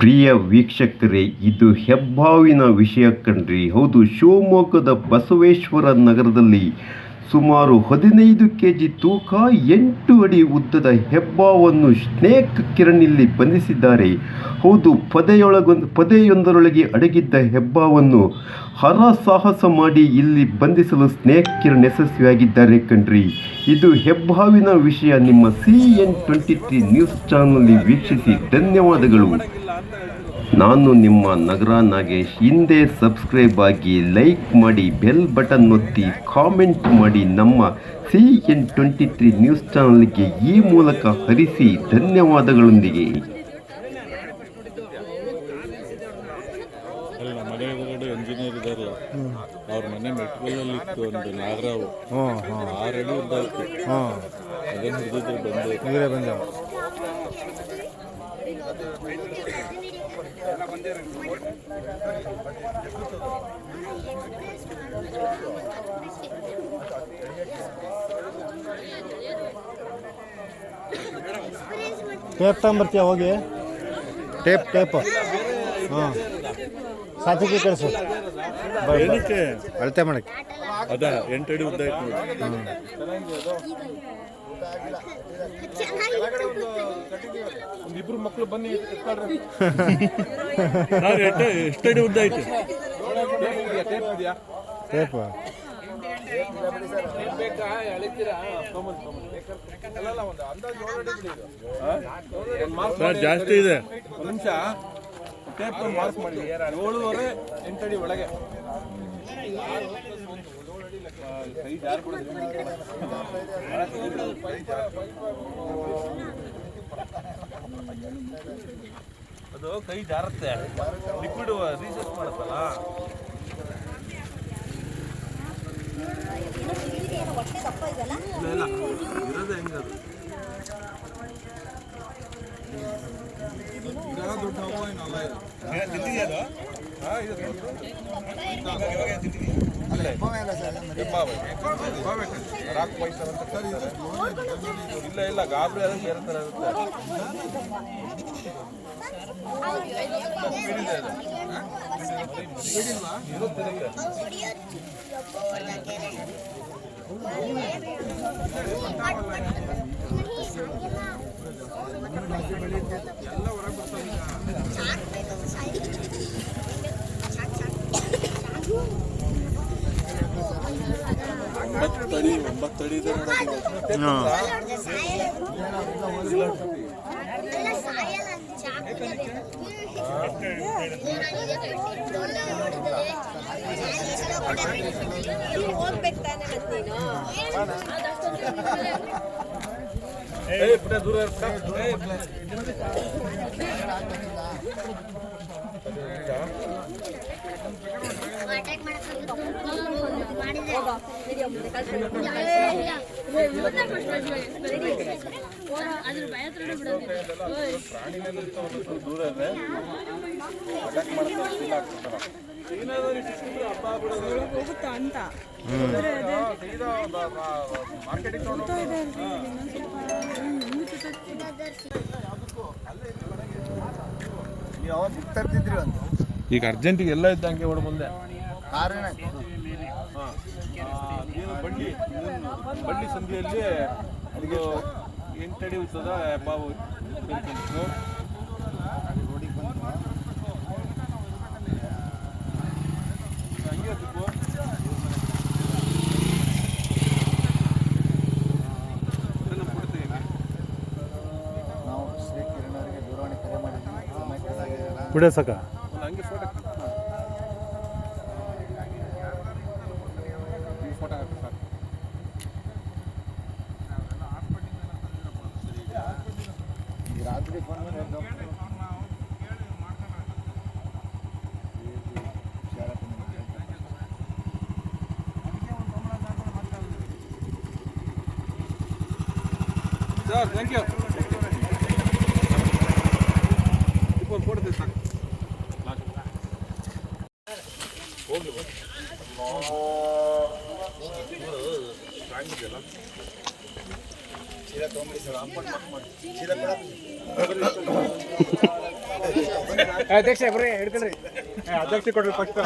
ಪ್ರಿಯ ವೀಕ್ಷಕರೇ, ಇದು ಹೆಬ್ಬಾವಿನ ವಿಷಯ ಕಣ್ರಿ. ಹೌದು, ಶಿವಮೊಗ್ಗದ ಬಸವೇಶ್ವರ ನಗರದಲ್ಲಿ ಸುಮಾರು 15 kg ತೂಕ, 8 ಅಡಿ ಉದ್ದದ ಹೆಬ್ಬಾವನ್ನು ಸ್ನೇಕ್ ಕಿರಣಿಯಲ್ಲಿ ಬಂಧಿಸಿದ್ದಾರೆ. ಹೌದು, ಪೊದೆಯೊಂದರೊಳಗೆ ಅಡಗಿದ್ದ ಹೆಬ್ಬಾವನ್ನು ಹರಸಾಹಸ ಮಾಡಿ ಇಲ್ಲಿ ಬಂಧಿಸಲು ಸ್ನೇಕ್ ಕಿರಣ್ ಯಶಸ್ವಿಯಾಗಿದ್ದಾರೆ ಕಣ್ರಿ. ಇದು ಹೆಬ್ಬಾವಿನ ವಿಷಯ. ನಿಮ್ಮ CN23 ನ್ಯೂಸ್ ಚಾನಲ್ ವೀಕ್ಷಿಸಿ ಧನ್ಯವಾದಗಳು. ನಾನು ನಿಮ್ಮ ನಗರ ನಾಗೇಶ್. ಹಿಂದೆ ಸಬ್ಸ್ಕ್ರೈಬ್ ಆಗಿ, ಲೈಕ್ ಮಾಡಿ, ಬೆಲ್ ಬಟನ್ ಒತ್ತಿ, ಕಾಮೆಂಟ್ ಮಾಡಿ. ನಮ್ಮ CN23 ನ್ಯೂಸ್ ಚಾನಲ್ಗೆ ಈ ಮೂಲಕ ಹರಿಸಿ ಧನ್ಯವಾದಗಳೊಂದಿಗೆ. ಎಂಜಿನಿಯರ್ ಇದಾರಲ್ಲ, ಅವ್ರ ಮನೆ ಮೆಟ್ರೋಲಲ್ಲಿ ಇತ್ತು ಒಂದು ನಾಗರಾವು 6 ಅಡಿ ಉದ್ದ ಇತ್ತು. ಅದನ್ನು ಹಿಡಿದಿದ್ರು ಬಂದ ಟೇಪ್ ತಗೊಂಬರ್ತೀಯ ಹೋಗಿ. ಟೇಪ್ ಹಾಂ, ಸಾಚಿಗೆ ಕಳಿಸು. ಏನಕ್ಕೆ ಅಳತೆ ಮಾಡಕ್ಕೆ. ಅದ 8 ಅಡಿ ಉದ್ದ ಇತ್ತು. ಇಬ್ರು ಮಕ್ಕಳು ಬನ್ನಿ. ಎಷ್ಟು ಅಡಿ ಉದ್ದ ಐತೆ? ಟೇಪ್ ಜಾಸ್ತಿ ಇದೆ. ಒಂದು ನಿಮಿಷ, ಟೇಪ್ ಮಾರ್ಕ್ ಮಾಡಿ. 7.5 8 ಅಡಿ ಒಳಗೆ. ಅದು ಕೈ ಜಾರತ್ತೆ, ಲಿಕ್ವಿಡ್ ರೀಸರ್ಚ್ ಮಾಡತ್ತಲ್ಲ. ಇಲ್ಲ ಇರೋದೇ ಹೆಂಗದು ದೊಡ್ಡ ಏನಲ್ಲ ಇಲ್ಲ ಗಾಬರಿ ಆದಂಗೆ ಬೇರೆ ಥರ ಎಲ್ಲ ಹೊರಗೆ ಬರ್ತಾವೆ. ಒಂಬತ್ತಡಿ ಇದೆ ದೂರ ಹೋಗುತ್ತಾ ಅಂತ ಈಗ ಅರ್ಜೆಂಟಿಗೆ ಎಲ್ಲ ಇದ್ದಂಗೆ ಹೊಡ ಮುಂದೆ ಬಳ್ಳಿ ಸಂಧಿಯಲ್ಲಿ ಒಂದು 8 ಅಡಿ ಉದ್ದದ ಬಾವು ಬಿಡಸಕ ಹಂಗೆ ಫೋಟೋ ಹಾಕಿ ಸರ್. ರಾತ್ರಿ ಸರ್, ಥ್ಯಾಂಕ್ ಯು. ಕೊಡ್ತೀವಿ ಸಾಕು. ಹೋಗಿ ಅಧ್ಯಕ್ಷ ಬರ್ರಿ ಹಿಡ್ಕೊಳ್ರಿ ಅಧ್ಯಕ್ಷ ಕೊಡ್ರಿ ಫಸ್ಟ್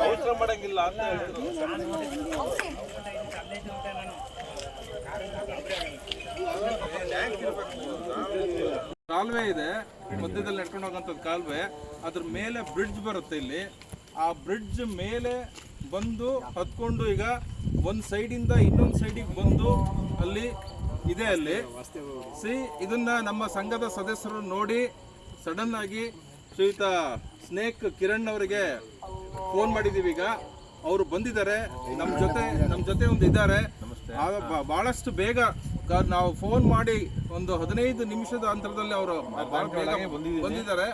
ಅವಸರ ಮಾಡಂಗಿಲ್ಲ ಅಂತ ಕಾಲುವೆ ಇದೆ ಮಧ್ಯದಲ್ಲಿ ನಡ್ಕೊಂಡು ಹೋಗೋಂಥದ್ದು ಕಾಲುವೆ, ಅದ್ರ ಮೇಲೆ ಬ್ರಿಡ್ಜ್ ಬರುತ್ತೆ ಇಲ್ಲಿ. ಆ ಬ್ರಿಡ್ಜ್ ಮೇಲೆ ಬಂದು ಹತ್ಕೊಂಡು ಈಗ ಒಂದು ಸೈಡಿಂದ ಇನ್ನೊಂದು ಸೈಡಿಗೆ ಬಂದು ಅಲ್ಲಿ ಇದೆ. ಅಲ್ಲಿ ಇದನ್ನ ನಮ್ಮ ಸಂಘದ ಸದಸ್ಯರು ನೋಡಿ ಸಡನ್ ಆಗಿ ಶ್ರೀಯುತ ಸ್ನೇಕ್ ಕಿರಣ್ ಅವರಿಗೆ ಫೋನ್ ಮಾಡಿದ್ದೀವಿ. ಈಗ ಅವರು ಬಂದಿದ್ದಾರೆ, ನಮ್ಮ ಜೊತೆ ಒಂದು ಇದ್ದಾರೆ. ಬಹಳಷ್ಟು ಬೇಗ ನಾವು ಫೋನ್ ಮಾಡಿ ಒಂದು 15 ನಿಮಿಷದ ಅಂತರದಲ್ಲಿ ಅವರು ಬಂದಿದ್ದಾರೆ.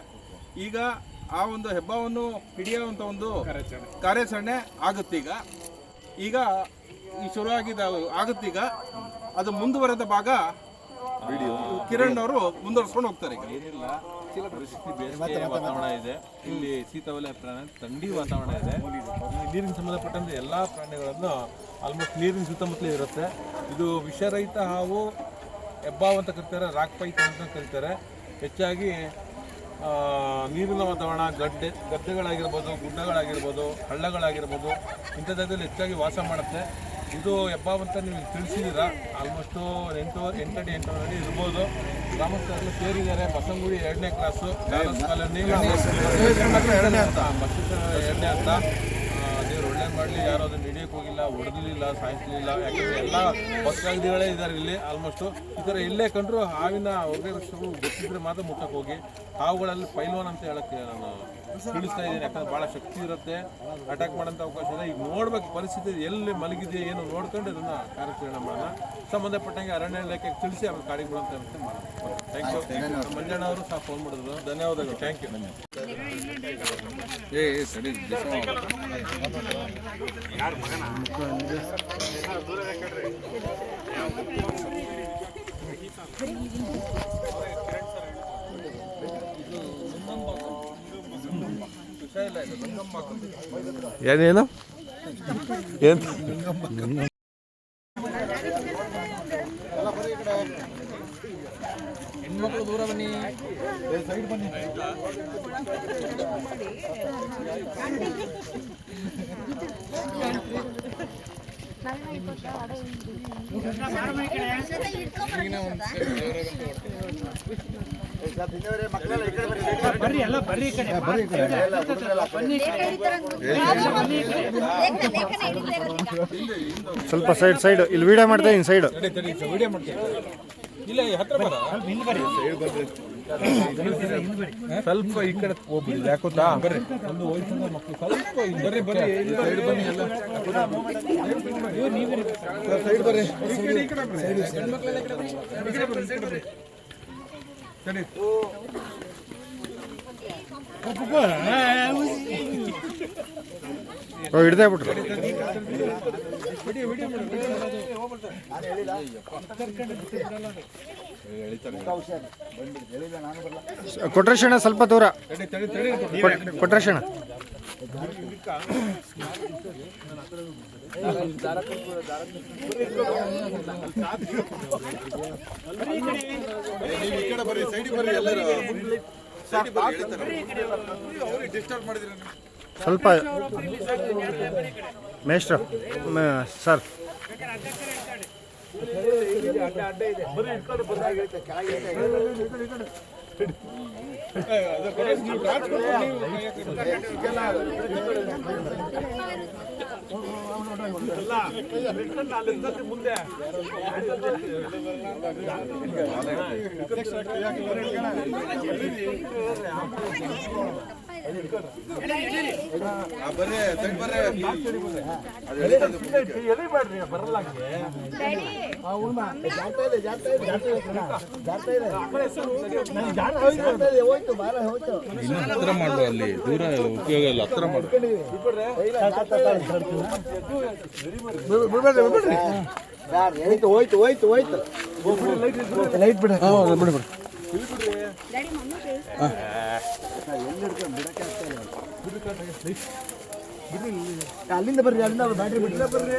ಈಗ ಆ ಒಂದು ಹೆಬ್ಬಾವನ್ನು ಹಿಡಿಯುವಂತ ಒಂದು ಕಾರ್ಯಾಚರಣೆ ಆಗುತ್ತೆ. ಈಗ ಈ ಶುರುವಾಗಿದ್ದ ಆಗುತ್ತೆ. ಈಗ ಅದು ಮುಂದುವರೆದ ಭಾಗ ಕಿರಣ್ ಅವರು ಮುಂದುವರ್ಸ್ಕೊಂಡು ಹೋಗ್ತಾರೆ. ಈಗ ಏನಿಲ್ಲ, ಪರಿಸ್ಥಿತಿ ಬೇಸಿಗೆ ವಾತಾವರಣ ಇದೆ, ಇಲ್ಲಿ ಶೀತವಲಯ ಪ್ರಾಣಿ ಥಂಡಿ ವಾತಾವರಣ ಇದೆ. ನೀರಿಗೆ ಸಂಬಂಧಪಟ್ಟಂತೆ ಎಲ್ಲ ಪ್ರಾಣಿಗಳನ್ನು ಆಲ್ಮೋಸ್ಟ್ ನೀರಿನ ಸುತ್ತಮುತ್ತಲೇ ಇರುತ್ತೆ. ಇದು ವಿಷರಹಿತ ಹಾವು ಹೆಬ್ಬಾವು ಅಂತ ಕರೀತಾರೆ, ರಾಕ್ ಪೈತ ಅಂತ ಕರೀತಾರೆ. ಹೆಚ್ಚಾಗಿ ನೀರಿನ ವಾತಾವರಣ, ಗದ್ದೆಗಳಾಗಿರ್ಬೋದು, ಗುಡ್ಡಗಳಾಗಿರ್ಬೋದು, ಹಳ್ಳಗಳಾಗಿರ್ಬೋದು, ಇಂಥ ಜಾಗದಲ್ಲಿ ಹೆಚ್ಚಾಗಿ ವಾಸ ಮಾಡುತ್ತೆ. ಇದು ಹೆಬ್ಬಾವು ಅಂತ ನೀವು ತಿಳಿಸಿದ್ದೀರಾ. ಆಲ್ಮೋಸ್ಟು 8 ಅಡಿ 8 ಅಡಿ ಇರ್ಬೋದು. ಗ್ರಾಮಸ್ಥರೆಲ್ಲ ಸೇರಿದ್ದಾರೆ. ಬಸಂಗುಡಿ 2ನೇ ಕ್ಲಾಸು, ಕಾಲೋನಿ 2ನೇ ಅಂತ. ದೇವ್ರು ಒಳ್ಳೆ ಮಾಡಲಿ. ಯಾರು ಅದನ್ನು ಹಿಡಿಯೋಕೆ ಹೋಗಿಲ್ಲ, ಹೊಡೆದಿಲ್ಲ, ಸಾಯಿಸಲಿಲ್ಲ. ಯಾಕಂದರೆ ಎಲ್ಲ ಭಕ್ತಾದಿಗಳೇ ಇದ್ದಾರೆ ಇಲ್ಲಿ. ಆಲ್ಮೋಸ್ಟು ಈ ಥರ ಎಲ್ಲೇ ಕಂಡ್ರು ಹಾವಿನ ಹೊಗೆರಕ್ಷರು ಗೊತ್ತಿದ್ರೆ ಮಾತ್ರ ಮುಟ್ಟಕ್ಕೆ ಹೋಗಿ. ಹಾವುಗಳಲ್ಲಿ ಪೈಲ್ವಾನ್ ಅಂತ ಹೇಳೋಕ್ಕೆ ನಾನು ತಿಳಿಸ್ತಾ ಇದ್ದೀನಿ. ಯಾಕಂದ್ರೆ ಭಾಳ ಶಕ್ತಿ ಇರುತ್ತೆ, ಅಟ್ಯಾಕ್ ಮಾಡೋಂಥ ಅವಕಾಶ ಇದೆ. ಈಗ ನೋಡ್ಬೇಕು ಪರಿಸ್ಥಿತಿ ಎಲ್ಲಿ ಮಲಗಿದೆ ಏನು ನೋಡ್ಕೊಂಡು ಇದನ್ನು ಕಾರ್ಯಾಚರಣೆ ಮಾಡೋಣ. ಸಂಬಂಧಪಟ್ಟಂಗೆ ಅರಣ್ಯ ಇಲಾಖೆಗೆ ತಿಳಿಸಿ ಆಮೇಲೆ ಕಾಡಿಗೆ ಬಿಡುವಂಥ ವ್ಯವಸ್ಥೆ ಮಾಡೋಣ. Thank you. ಮಂಜಣ್ಣ ಅವರು ಸಹ ಫೋನ್ ಮಾಡಿದ್ರು. ಧನ್ಯವಾದಗಳು. Thank you. ಸರಿ ಏನೇನು ಏನು ಹೆಣ್ಮಕ್ಳು ದೂರ ಬನ್ನಿ, ಸೈಡ್ ಬನ್ನಿ. ಬರ್ರಿ ಎಲ್ಲ ಬರ್ರಿ, ಸ್ವಲ್ಪ ಸೈಡ್ ಇಲ್ಲಿ ವಿಡಿಯೋ ಮಾಡ್ತಾ ಇದ್ದೀನಿ. ಸೈಡ್ ವಿಡಿಯೋ ಮಾಡ್ತೀನಿ. ಇಲ್ಲ ಹತ್ರ ಬರ, ಸ್ವಲ್ಪ ಈ ಕಡೆ ಹೋಗ್ಬಿಡಿ. ಯಾಕೋತಾ ಬರ್ರಿ, ಒಂದು ವಯಸ್ಸಿನ ಮಕ್ಕಳು ಸ್ವಲ್ಪ ಬರ್ರಿ ಸೈಡ್ ಬನ್ನಿ. ಎಲ್ಲ ಸೈಡ್ ಬರ್ರಿ. ಹಿಡ್ದೇ ಬಿಟ್ರು. ಕೊಟ್ರೇಶಣ ಸ್ವಲ್ಪ ದೂರ ಕೊಟ್ರೇಶಣ. ಸ್ವಲ್ಪ ಮೇಷ್ಟ್ರ ಸರ್ ಮುಂದೆ ಬರಲ್ಲ. ಹತ್ರ ಮಾಡು, ಅಲ್ಲಿ ದೂರ ಉಪಯೋಗ ಇಲ್ಲ, ಹತ್ರ ಮಾಡು. ಹೋಯ್ತು ಲೈಟ್ ಬಿಡ ಬಿಡ. ಅಲ್ಲಿಂದ ಬರ್ರಿ, ಅಲ್ಲಿಂದ ಬ್ಯಾಟ್ರಿ ಬಿಟ್ಟಿಲ್ಲ ಬರ್ರಿ.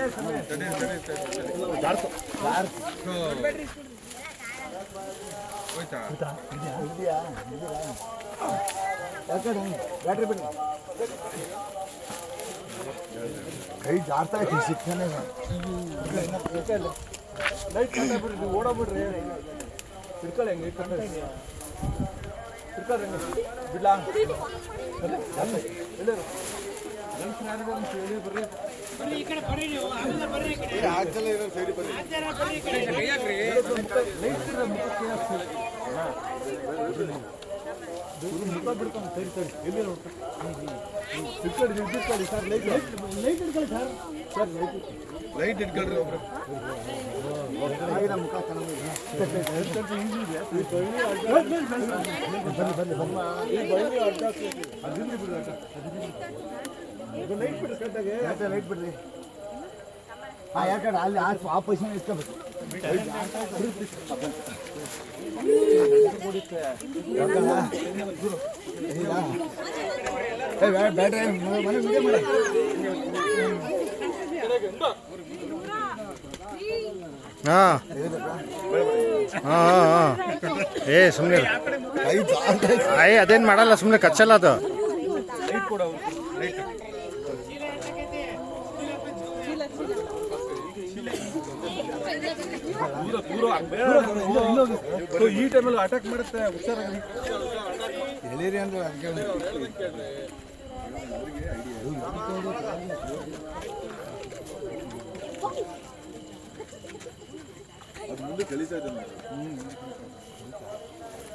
ಬ್ಯಾಟ್ರಿ ಬಿಡ್ರಿ, ಕೈ ಜಾರ್ತಾ ಐತಿ ಸಿಕ್ತಾನೆ. ಲೈಟ್ ಕಂಡ ಬಿಡ್ರಿ, ನೀವು ಓಡೋಗ್ಬಿಡ್ರಿ. ಹಿಡ್ಕೊಳ್ಳಿ ಹೆಂಗೆ ಹಿಡ್ಕೊಳ್ಳಿ ಬಿಡ್ಲಾ ಮುಖ ಬಿಡ್ಕೊಂಡು ಸರಿ ಸರಿ ಎಲ್ಲಿ ಇಟ್ಕೊಳ್ಳಿ ಸರ್. ಲೈಟ್ ಇಟ್ಕೊಳ್ಳಿ ಸರ್. ಸರ್ ಲೈಟ್ ಇಟ್ಕೊಳ್ರಿ. ಒಬ್ರು ಮುಖ ಲೈಟ್ ಬಿಡ್ರಿ, ಕರೆಕ್ಟಾಗಿ ಲೈಟ್ ಬಿಡ್ರಿ. ಹಾಂ, ಯಾಕಂದ್ರೆ ಅಲ್ಲಿ ಆ ಪೊಸಿಷನ್ ಇಟ್ಕೋಬೇಕು. ಬ್ಯಾಟ್ರಿ ಮನೆ ವಿಡಿಯೋ ಮಾಡಿ. ಹಾಂ ಹಾಂ ಹಾಂ ಏ ಸುಮ್ಮನೆ ಅದೇನು ಮಾಡಲ್ಲ, ಸುಮ್ಮನೆ ಕಚ್ಚಲ್ಲ ಅದು. ಲೈಟ್ ಕೊಡು, ಲೈಟ್ ಈ ಟೈಮಲ್ಲಿ ಅಟ್ಯಾಕ್ ಮಾಡುತ್ತೆ. ಹುಷಾರಾಗಿ ಎಳೀರಿ ಅಂದ್ರೆ ಮುಂದೆ ಕಲಿತಾ ಇದ್ದಾನೆ.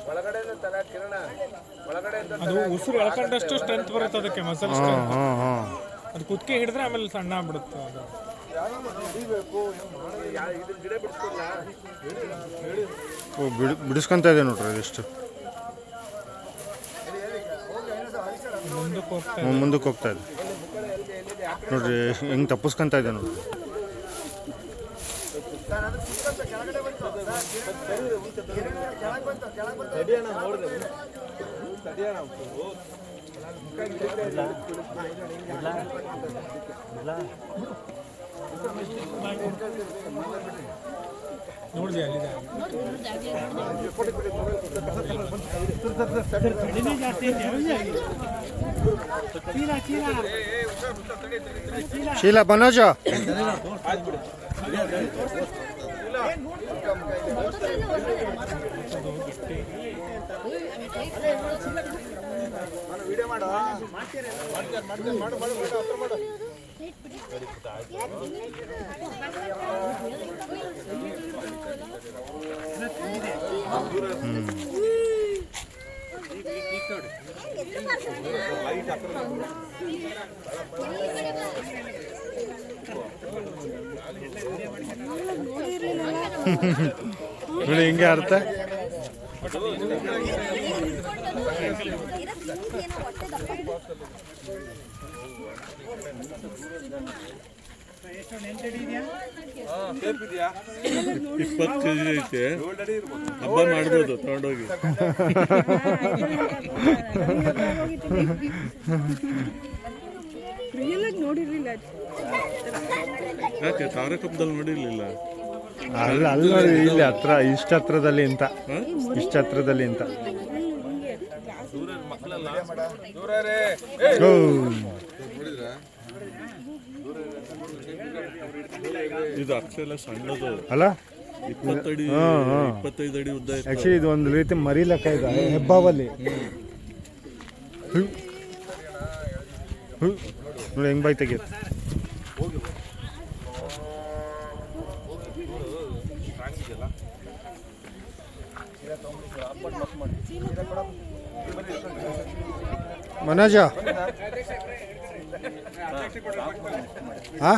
ಒಳಗಡೆ ಕಿರಣ ಒಳಗಡೆ ಅದು ಉಸಿರು ಎಳ್ಕೊಂಡಷ್ಟು ಸ್ಟ್ರೆಂತ್ ಬರುತ್ತೆ ಅದಕ್ಕೆ, ಮಸಲ್ ಸ್ಟ್ರೆಂತ್. ಅದು ಕುತ್ತಿಗೆ ಹಿಡಿದ್ರೆ ಆಮೇಲೆ ಸಣ್ಣ ಆಗ್ಬಿಡುತ್ತೆ ಅದು. ಬಿಡಿಸ್ಕೊಂತ ಇದೆ ನೋಡ್ರಿ ಅದೆಷ್ಟು ಮುಂದಕ್ಕೆ ಹೋಗ್ತಾ ಇದೆ ನೋಡ್ರಿ, ಹೆಂಗೆ ತಪ್ಪಿಸ್ಕೊಂತ ಇದೆ ನೋಡ್ರಿ. ನೋಡಿದೆ ಅಲ್ಲಿದೆ ಶೀಲಾ ಬನೋಜ ವಿಡಿಯೋ ಮಾಡು. ನೋಡಿ ಹಿಂಗೆ ಅರ್ಥ. $20 kg ಐತೆ, ಹಬ್ಬ ಮಾಡ್ಬೋದು ತಗೊಂಡೋಗಿ. ಯಾಕೆ ತಾರಕಪ್ಪದಲ್ಲಿ ನೋಡಿರ್ಲಿಲ್ಲ? ಅಲ್ಲಿ ನೋಡಿ, ಇಲ್ಲಿ ಹತ್ರ ಇಷ್ಟ ಹತ್ರದಲ್ಲಿ ಇಂತ, ಇಷ್ಟ ಹತ್ರದಲ್ಲಿ ಇಂತ. ಇದು ಅಕ್ಷರ ಸಣ್ಣದು ಅಲ್ಲ, 20 ಅಡಿ 25 ಅಡಿ ಉದ್ದ. ಆಕ್ಚುಲಿ ಇದು ಒಂದು ರೀತಿ ಮರಿ ಲೆಕ್ಕ ಇದೆ ಹೆಬ್ಬಾವಲ್ಲಿ. ನೋಡಿ ಹೆಂಗ್ ಬಾಯ್ ತೆಗಿಯುತ್ತೆ. ಮನೋಜ ಹಾ